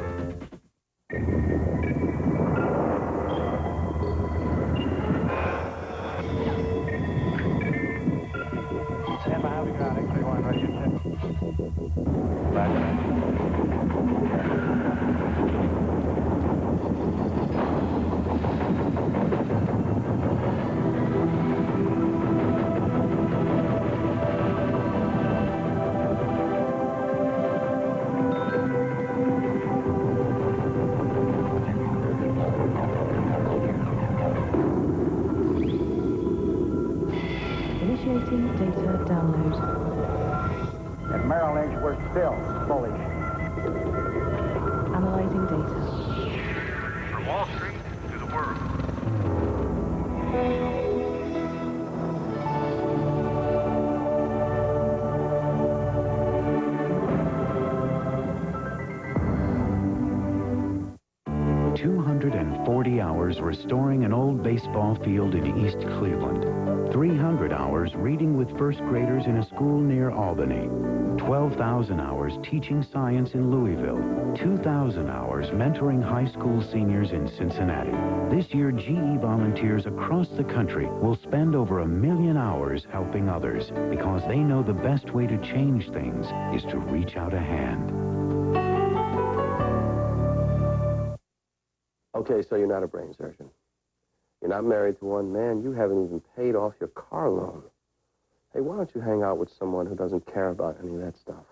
Initiating data download. At Merrill Lynch, we're still bullish. Analyzing data. From Wall Street to the world. 240 hours restoring an old baseball field in East Cleveland. 300 hours reading with first graders in a school near Albany. 12,000 hours teaching science in Louisville. 2,000 hours mentoring high school seniors in Cincinnati. This year, GE volunteers across the country will spend over 1 million hours helping others because they know the best way to change things is to reach out a hand. Okay, so you're not a brain surgeon. You're not married to one man. You haven't even paid off your car loan. Hey, why don't you hang out with someone who doesn't care about any of that stuff?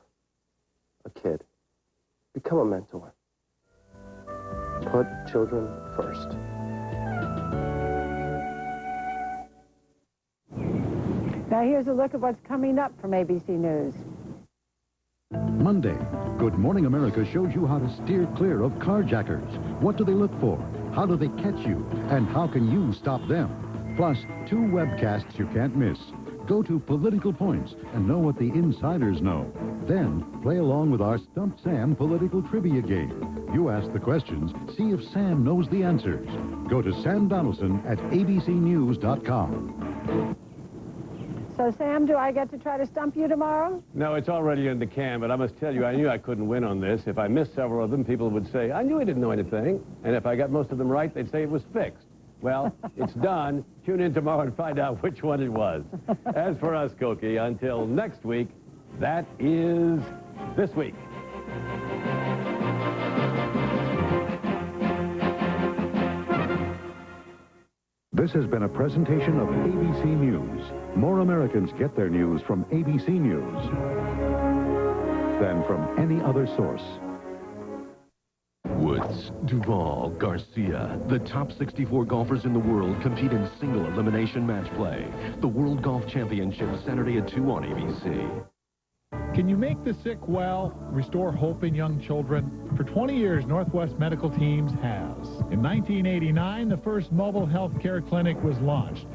A kid. Become a mentor. Put children first. Now here's a look at what's coming up from ABC News. Monday, Good Morning America shows you how to steer clear of carjackers. What do they look for? How do they catch you? And how can you stop them? Plus, 2 webcasts you can't miss. Go to Political Points and know what the insiders know. Then, play along with our Stump Sam political trivia game. You ask the questions, see if Sam knows the answers. Go to Sam Donaldson at abcnews.com. So, Sam, do I get to try to stump you tomorrow? No, it's already in the can, but I must tell you, I knew I couldn't win on this. If I missed several of them, people would say, I knew I didn't know anything. And if I got most of them right, they'd say it was fixed. Well, it's done. Tune in tomorrow and find out which one it was. As for us, Koki, until next week, that is This Week. This has been a presentation of ABC News. More Americans get their news from ABC News than from any other source. Woods, Duval, Garcia, the top 64 golfers in the world compete in single elimination match play. The World Golf Championship, Saturday at 2 on ABC. Can you make the sick well, restore hope in young children? For 20 years, Northwest Medical Teams has. In 1989, the first mobile health care clinic was launched.